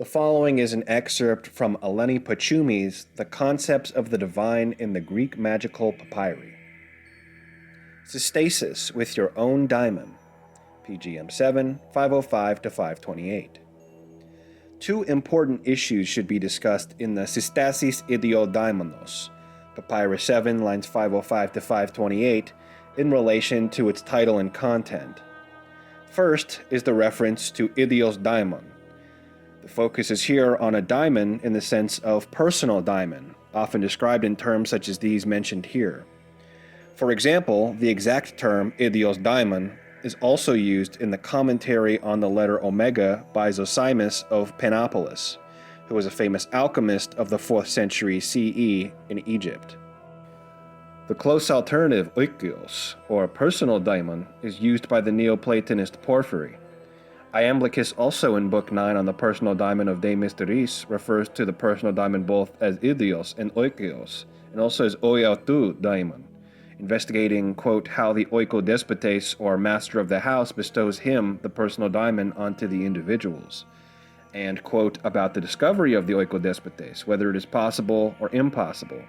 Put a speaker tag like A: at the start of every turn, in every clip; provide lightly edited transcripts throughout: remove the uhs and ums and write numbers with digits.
A: The following is an excerpt from Eleni Pachumi's The Concepts of the Divine in the Greek Magical Papyri. Systasis with your own daimon. PGM 7, 505 to 528. Two important issues should be discussed in the Systasis Ideo Daimonos, Papyrus 7, lines 505 to 528, in relation to its title and content. First is the reference to Idios Daimon. The focus is here on a daimon in the sense of personal daimon, often described in terms such as these mentioned here. For example, the exact term Idios Daimon is also used in the commentary on the letter Omega by Zosimus of Panopolis, who was a famous alchemist of the 4th century CE in Egypt. The close alternative oikios, or personal daimon, is used by the Neoplatonist Porphyry. Iamblichus, also in Book 9 on the personal daimon of De Mysteris, refers to the personal daimon both as idios and oikios, and also as oiautou daimon, investigating, quote, how the oikodespotes, or master of the house, bestows him, the personal daimon, onto the individuals, and, quote, about the discovery of the oikodespotes, whether it is possible or impossible.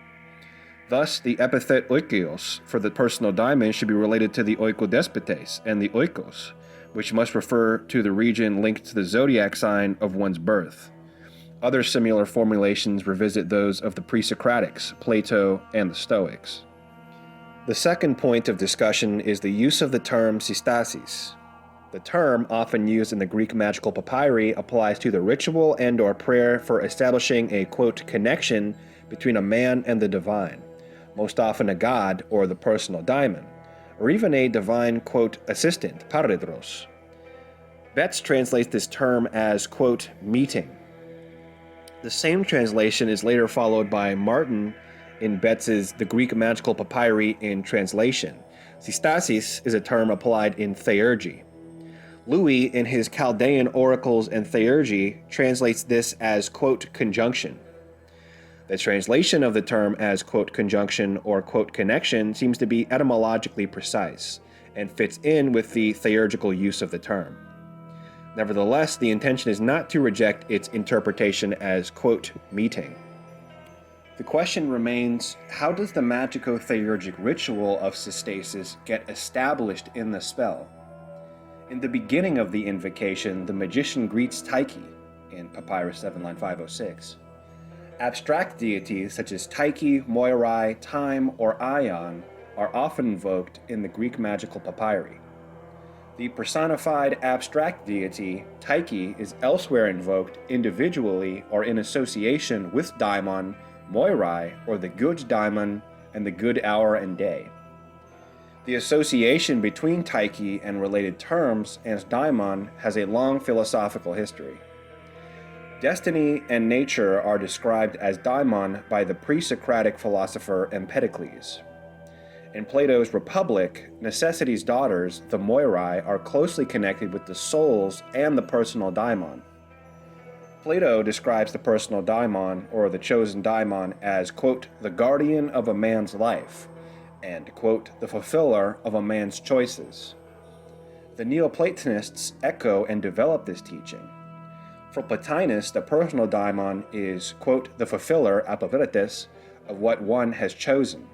A: Thus, the epithet oikios for the personal daimon should be related to the oikodespotes and the oikos, which must refer to the region linked to the zodiac sign of one's birth. Other similar formulations revisit those of the pre-Socratics, Plato, and the Stoics. The second point of discussion is the use of the term Systasis. The term, often used in the Greek magical papyri, applies to the ritual and/or prayer for establishing a, quote, connection between a man and the divine, most often a god or the personal daimon, or even a divine, quote, assistant, paredros. Betz translates this term as, quote, meeting. The same translation is later followed by Martin in Betz's The Greek Magical Papyri in translation. Systasis is a term applied in theurgy. Louis, in his Chaldean Oracles and Theurgy, translates this as, quote, conjunction. The translation of the term as, quote, conjunction or, quote, connection seems to be etymologically precise and fits in with the theurgical use of the term. Nevertheless, the intention is not to reject its interpretation as, quote, meeting. The question remains, how does the magico-theurgic ritual of Systasis get established in the spell? In the beginning of the invocation, the magician greets Tyche, in Papyrus 7, line 506. Abstract deities such as Tyche, Moirai, Time, or Ion are often invoked in the Greek magical papyri. The personified abstract deity, Tyche, is elsewhere invoked individually or in association with Daimon, Moirai, or the good daimon, and the good hour and day. The association between Tyche and related terms and daimon has a long philosophical history. Destiny and nature are described as daimon by the pre-Socratic philosopher Empedocles. In Plato's Republic, necessity's daughters, the Moirai, are closely connected with the souls and the personal daimon. Plato describes the personal daimon, or the chosen daimon, as, quote, the guardian of a man's life, and, quote, the fulfiller of a man's choices. The Neoplatonists echo and develop this teaching. For Plotinus, the personal daimon is, quote, the fulfiller, apoveritas, of what one has chosen.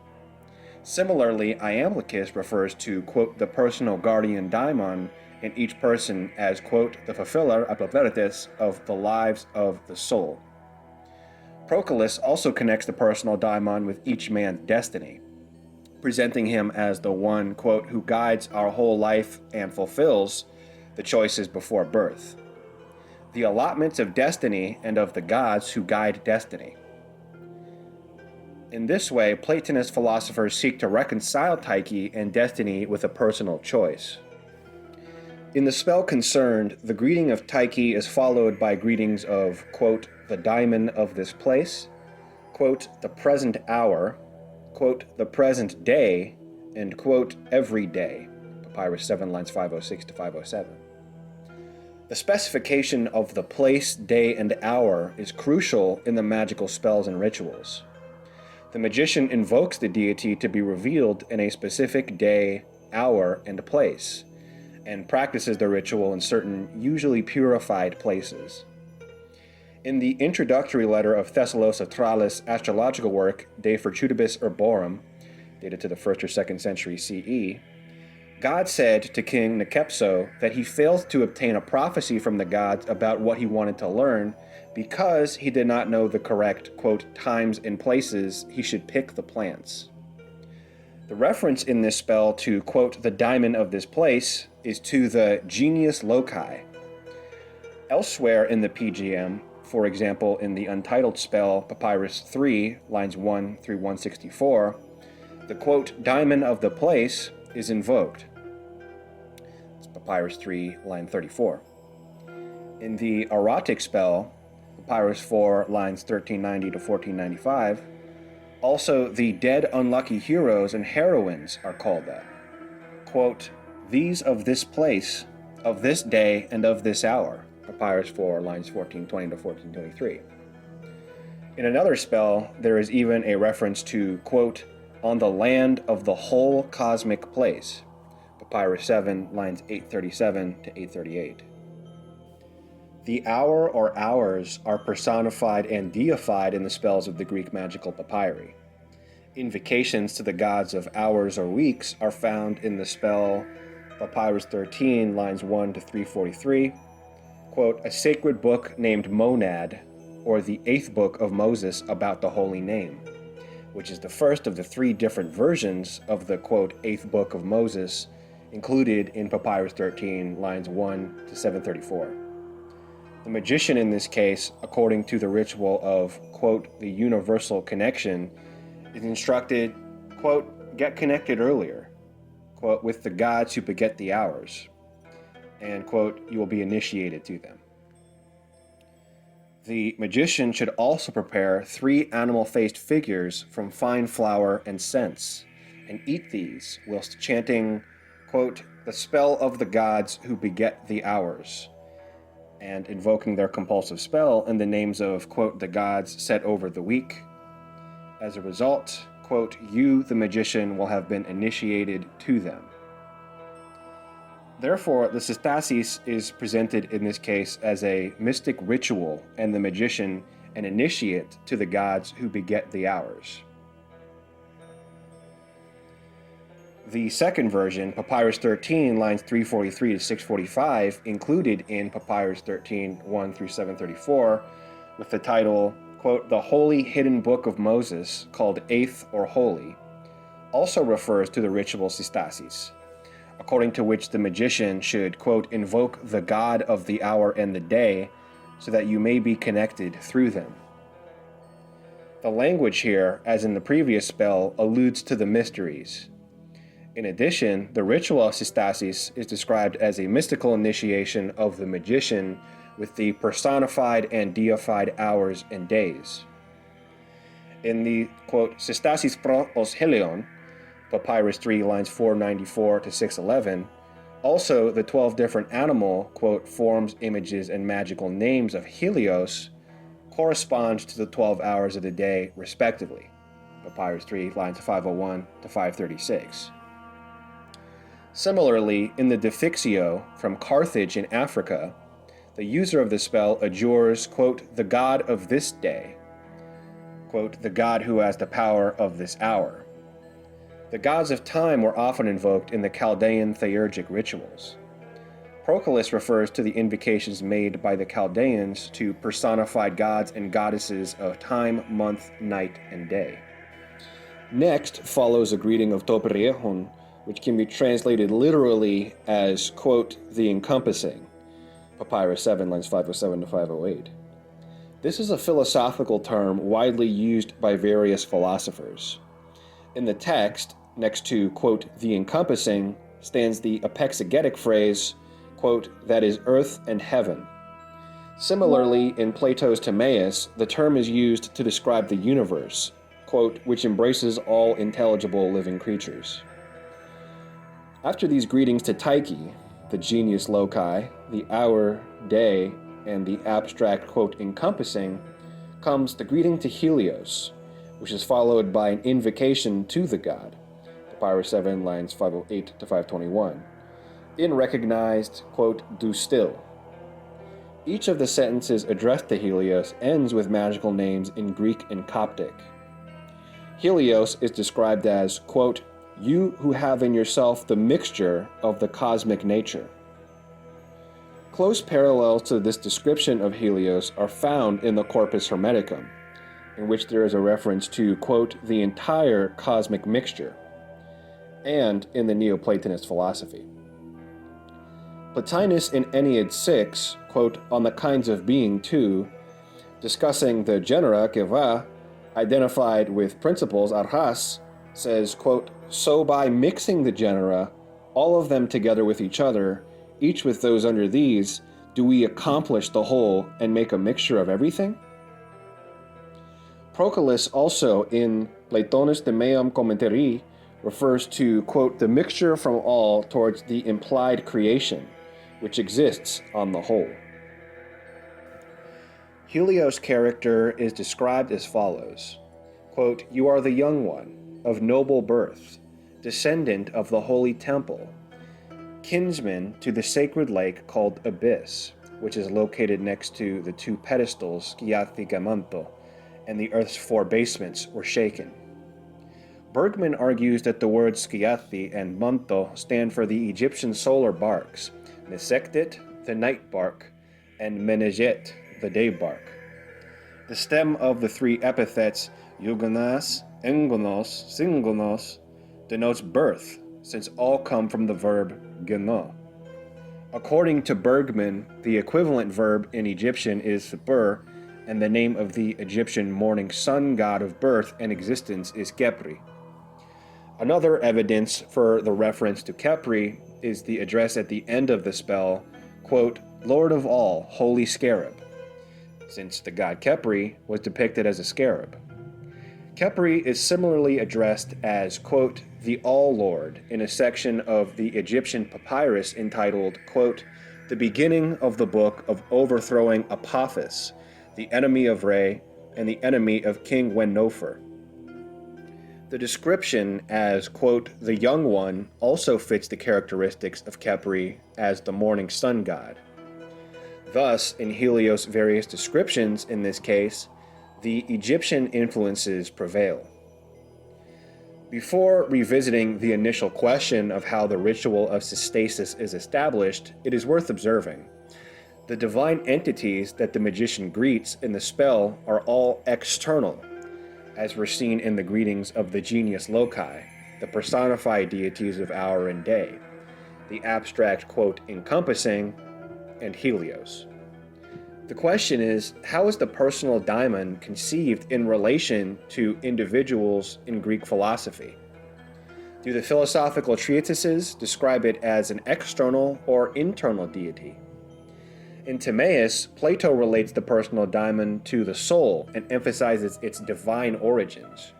A: Similarly, Iamblichus refers to, quote, the personal guardian daimon in each person as, quote, the fulfiller, apoveritas, of the lives of the soul. Proclus also connects the personal daimon with each man's destiny, presenting him as the one, quote, who guides our whole life and fulfills the choices before birth. The allotments of destiny and of the gods who guide destiny. In this way, Platonist philosophers seek to reconcile Tyche and destiny with a personal choice. In the spell concerned, the greeting of Tyche is followed by greetings of, quote, the daimon of this place, quote, the present hour, quote, the present day, and, quote, every day. Papyrus 7, lines 506 to 507. The specification of the place, day, and hour is crucial in the magical spells and rituals. The magician invokes the deity to be revealed in a specific day, hour, and place, and practices the ritual in certain, usually purified places. In the introductory letter of Thessalos of Tralles' astrological work, De Fortutibus Herborum, dated to the 1st or 2nd century CE, God said to King Nekepso that he failed to obtain a prophecy from the gods about what he wanted to learn because he did not know the correct, quote, times and places he should pick the plants. The reference in this spell to, quote, the daimon of this place is to the genius loci. Elsewhere in the PGM, for example in the untitled spell Papyrus 3, lines 1 through 164, the, quote, daimon of the place is invoked. It's Papyrus 3, line 34. In the erotic spell, Papyrus 4, lines 1390 to 1495, also the dead unlucky heroes and heroines are called that. Quote, these of this place, of this day, and of this hour. Papyrus 4, lines 1420 to 1423. In another spell, there is even a reference to, quote, on the land of the whole cosmic place. Papyrus 7, lines 837 to 838. The hour or hours are personified and deified in the spells of the Greek magical papyri. Invocations to the gods of hours or weeks are found in the spell Papyrus 13, lines 1 to 343, quote, a sacred book named Monad, or the 8th book of Moses about the holy name, which is the first of the 3 different versions of the, quote, 8th book of Moses included in Papyrus 13, lines 1 to 734. The magician in this case, according to the ritual of, quote, the universal connection, is instructed, quote, get connected earlier, quote, with the gods who beget the hours, and, quote, you will be initiated to them. The magician should also prepare 3 animal-faced figures from fine flour and scents, and eat these whilst chanting, quote, the spell of the gods who beget the hours, and invoking their compulsive spell in the names of, quote, the gods set over the week. As a result, quote, you, the magician, will have been initiated to them. Therefore, the Systasis is presented in this case as a mystic ritual and the magician an initiate to the gods who beget the hours. The second version, Papyrus 13, lines 343 to 645, included in Papyrus 13, 1 through 734, with the title, quote, the Holy Hidden Book of Moses, called 8th or Holy, also refers to the ritual Systasis, according to which the magician should, quote, invoke the god of the hour and the day so that you may be connected through them. The language here, as in the previous spell, alludes to the mysteries. In addition, the ritual of Systasis is described as a mystical initiation of the magician with the personified and deified hours and days. In the, quote, Systasis pro os Helion, Papyrus 3, lines 494 to 611, also the 12 different animal, quote, forms, images, and magical names of Helios correspond to the 12 hours of the day, respectively. Papyrus 3, lines 501 to 536. Similarly, in the Defixio from Carthage in Africa, the user of the spell adjures, quote, the god of this day, quote, the god who has the power of this hour. The gods of time were often invoked in the Chaldean theurgic rituals. Proclus refers to the invocations made by the Chaldeans to personified gods and goddesses of time, month, night, and day. Next follows a greeting of Topriehon, which can be translated literally as, quote, the encompassing, Papyrus 7, lines 507 to 508. This is a philosophical term widely used by various philosophers. In the text, next to, quote, the encompassing, stands the apexegetic phrase, quote, that is earth and heaven. Similarly, in Plato's Timaeus, the term is used to describe the universe, quote, which embraces all intelligible living creatures. After these greetings to Tyche, the genius loci, the hour, day, and the abstract, quote, encompassing, comes the greeting to Helios, which is followed by an invocation to the god, Papyrus 7, lines 508 to 521, in recognized, quote, do still. Each of the sentences addressed to Helios ends with magical names in Greek and Coptic. Helios is described as, quote, "You who have in yourself the mixture of the cosmic nature." Close parallels to this description of Helios are found in the Corpus Hermeticum, in which there is a reference to, quote, "the entire cosmic mixture," and in the Neoplatonist philosophy. Plotinus in Aeneid 6, quote, "on the kinds of being too," discussing the genera keva, identified with principles arhas, says, quote, "So by mixing the genera, all of them together with each other, each with those under these, do we accomplish the whole and make a mixture of everything?" Proclus also in Platonis de Meum Commentari refers to, quote, "the mixture from all towards the implied creation, which exists on the whole." Helios' character is described as follows, quote, "You are the young one, of noble birth, descendant of the holy temple, kinsman to the sacred lake called Abyss, which is located next to the two pedestals, Sciathi Gamanto, and the earth's four basements were shaken." Bergman argues that the words Sciathi and Manto stand for the Egyptian solar barks, Mesectet, the night bark, and Menejet, the day bark. The stem of the three epithets, Eugonas, Engonos, Syngonos, denotes birth, since all come from the verb geno. According to Bergman, the equivalent verb in Egyptian is spur, and the name of the Egyptian morning sun god of birth and existence is Khepri. Another evidence for the reference to Khepri is the address at the end of the spell, quote, "Lord of all, holy scarab," since the god Khepri was depicted as a scarab. Khepri is similarly addressed as, quote, "the All-Lord," in a section of the Egyptian papyrus entitled, quote, "The beginning of the book of overthrowing Apophis, the enemy of Re, and the enemy of King Wennofer." The description as, quote, "the young one," also fits the characteristics of Khepri as the morning sun god. Thus, in Helios' various descriptions in this case, the Egyptian influences prevail. Before revisiting the initial question of how the ritual of Systasis is established, it is worth observing. The divine entities that the magician greets in the spell are all external, as were seen in the greetings of the genius loci, the personified deities of hour and day, the abstract, quote, "encompassing," and Helios. The question is, how is the personal daimon conceived in relation to individuals in Greek philosophy? Do the philosophical treatises describe it as an external or internal deity? In Timaeus, Plato relates the personal daimon to the soul and emphasizes its divine origins.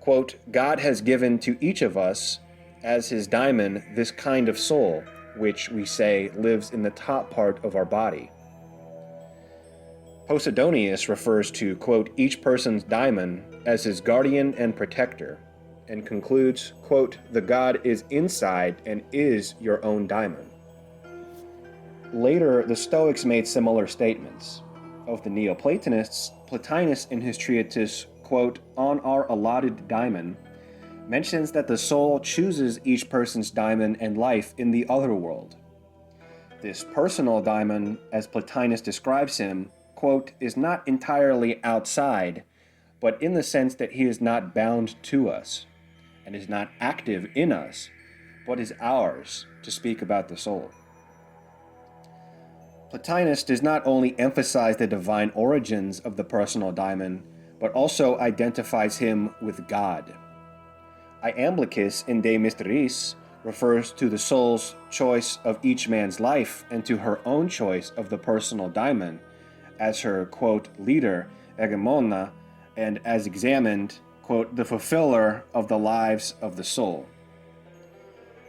A: Quote, "God has given to each of us, as his daimon, this kind of soul, which, we say, lives in the top part of our body." Posidonius refers to, quote, "each person's daimon as his guardian and protector," and concludes, quote, "the god is inside and is your own daimon." Later, the Stoics made similar statements. Of the Neoplatonists, Plotinus in his treatise, quote, "On our allotted daimon," mentions that the soul chooses each person's daimon and life in the other world. This personal daimon, as Plotinus describes him, quote, "is not entirely outside, but in the sense that he is not bound to us, and is not active in us, but is ours, to speak about the soul." Plotinus does not only emphasize the divine origins of the personal daimon, but also identifies him with God. Iamblichus in De Mysteris refers to the soul's choice of each man's life and to her own choice of the personal daimon as her, quote, "leader, hegemona, and as examined, quote, "the fulfiller of the lives of the soul."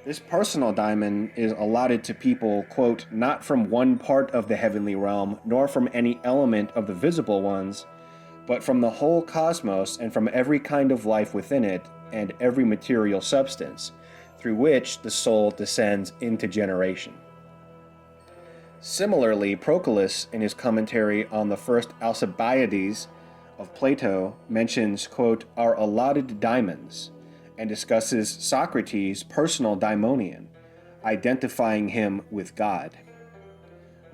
A: This personal daimon is allotted to people, quote, "not from one part of the heavenly realm, nor from any element of the visible ones, but from the whole cosmos and from every kind of life within it and every material substance, through which the soul descends into generation." Similarly, Proclus, in his commentary on the first Alcibiades of Plato, mentions, quote, our allotted daimons, and discusses Socrates' personal daimonion, identifying him with God.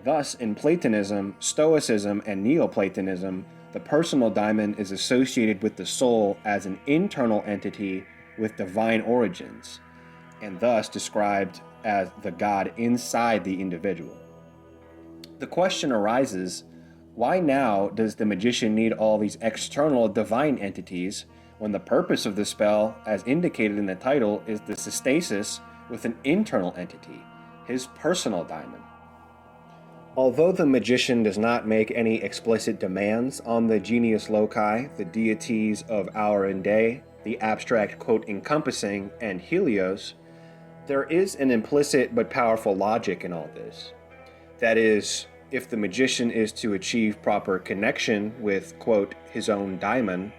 A: Thus, in Platonism, Stoicism, and Neoplatonism, the personal daimon is associated with the soul as an internal entity with divine origins, and thus described as the God inside the individual. The question arises, why now does the magician need all these external divine entities when the purpose of the spell, as indicated in the title, is the Systasis with an internal entity, his personal daimon? Although the magician does not make any explicit demands on the genius loci, the deities of hour and day, the abstract, quote, encompassing, and Helios, there is an implicit but powerful logic in all this. That is, if the magician is to achieve proper connection with, quote, his own daimon,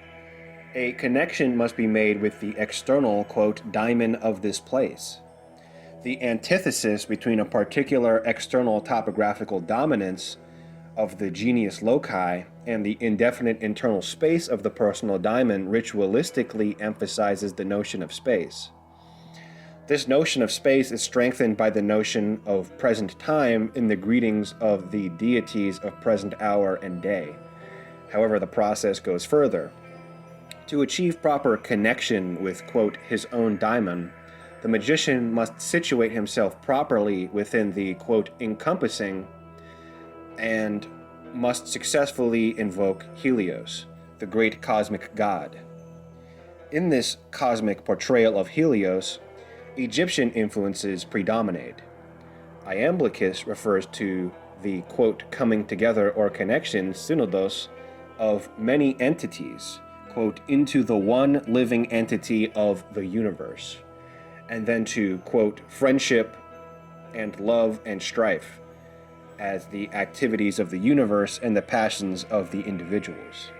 A: a connection must be made with the external, quote, daimon of this place. The antithesis between a particular external topographical dominance of the genius loci and the indefinite internal space of the personal daimon ritualistically emphasizes the notion of space. This notion of space is strengthened by the notion of present time in the greetings of the deities of present hour and day. However, the process goes further. To achieve proper connection with, quote, his own daimon, the magician must situate himself properly within the, quote, encompassing, and must successfully invoke Helios, the great cosmic god. In this cosmic portrayal of Helios, Egyptian influences predominate. Iamblichus refers to the, quote, coming together or connection, synodos, of many entities, quote, into the one living entity of the universe, and then to, quote, friendship and love and strife as the activities of the universe and the passions of the individuals.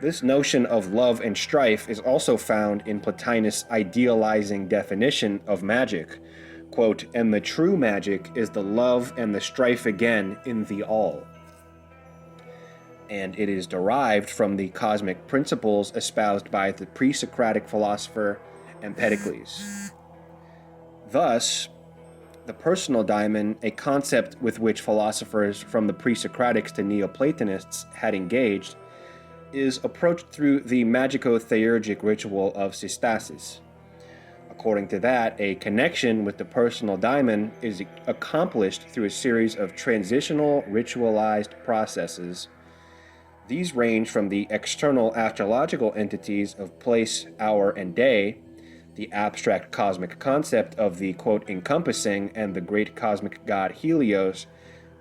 A: This notion of love and strife is also found in Plotinus' idealizing definition of magic, quote, and the true magic is the love and the strife again in the all. And it is derived from the cosmic principles espoused by the pre-Socratic philosopher Empedocles. Thus, the personal daimon, a concept with which philosophers from the pre-Socratics to Neoplatonists had engaged, is approached through the magico-theurgic ritual of Systasis. According to that, a connection with the personal daimon is accomplished through a series of transitional ritualized processes. These range from the external astrological entities of place, hour, and day, the abstract cosmic concept of the, quote, encompassing and the great cosmic god Helios,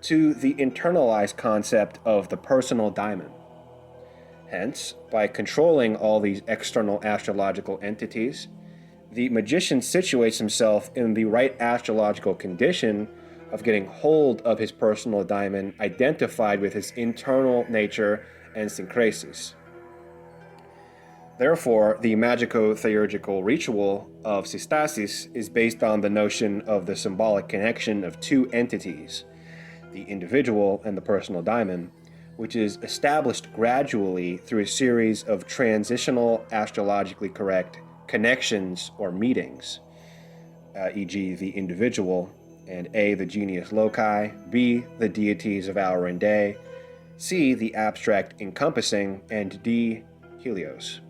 A: to the internalized concept of the personal daimon. Hence, by controlling all these external astrological entities, the magician situates himself in the right astrological condition of getting hold of his personal daimon identified with his internal nature and synkresis. Therefore, the magico-theurgical ritual of Systasis is based on the notion of the symbolic connection of two entities, the individual and the personal daimon, which is established gradually through a series of transitional astrologically correct connections or meetings, e.g. the individual, and A, the genius loci, B, the deities of hour and day, C, the abstract encompassing, and D, Helios.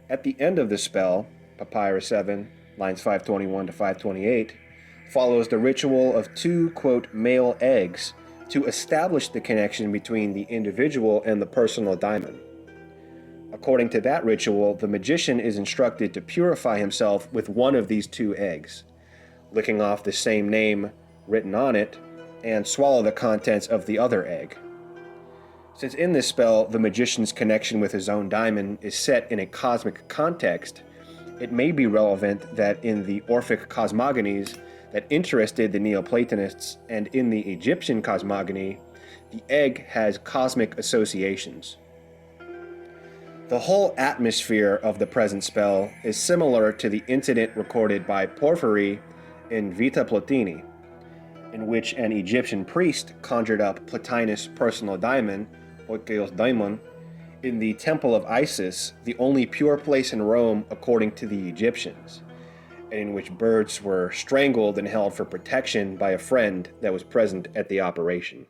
A: At the end of the spell, Papyrus 7, lines 521 to 528, follows the ritual of two, quote, male eggs to establish the connection between the individual and the personal daimon. According to that ritual, the magician is instructed to purify himself with one of these two eggs, licking off the same name written on it, and swallow the contents of the other egg. Since in this spell, the magician's connection with his own daimon is set in a cosmic context, it may be relevant that in the Orphic cosmogonies that interested the Neoplatonists and in the Egyptian cosmogony, the egg has cosmic associations. The whole atmosphere of the present spell is similar to the incident recorded by Porphyry in Vita Plotini. in which an Egyptian priest conjured up Plotinus' personal daimon, Oikeos Daimon, in the temple of Isis, the only pure place in Rome according to the Egyptians, and in which birds were strangled and held for protection by a friend that was present at the operation.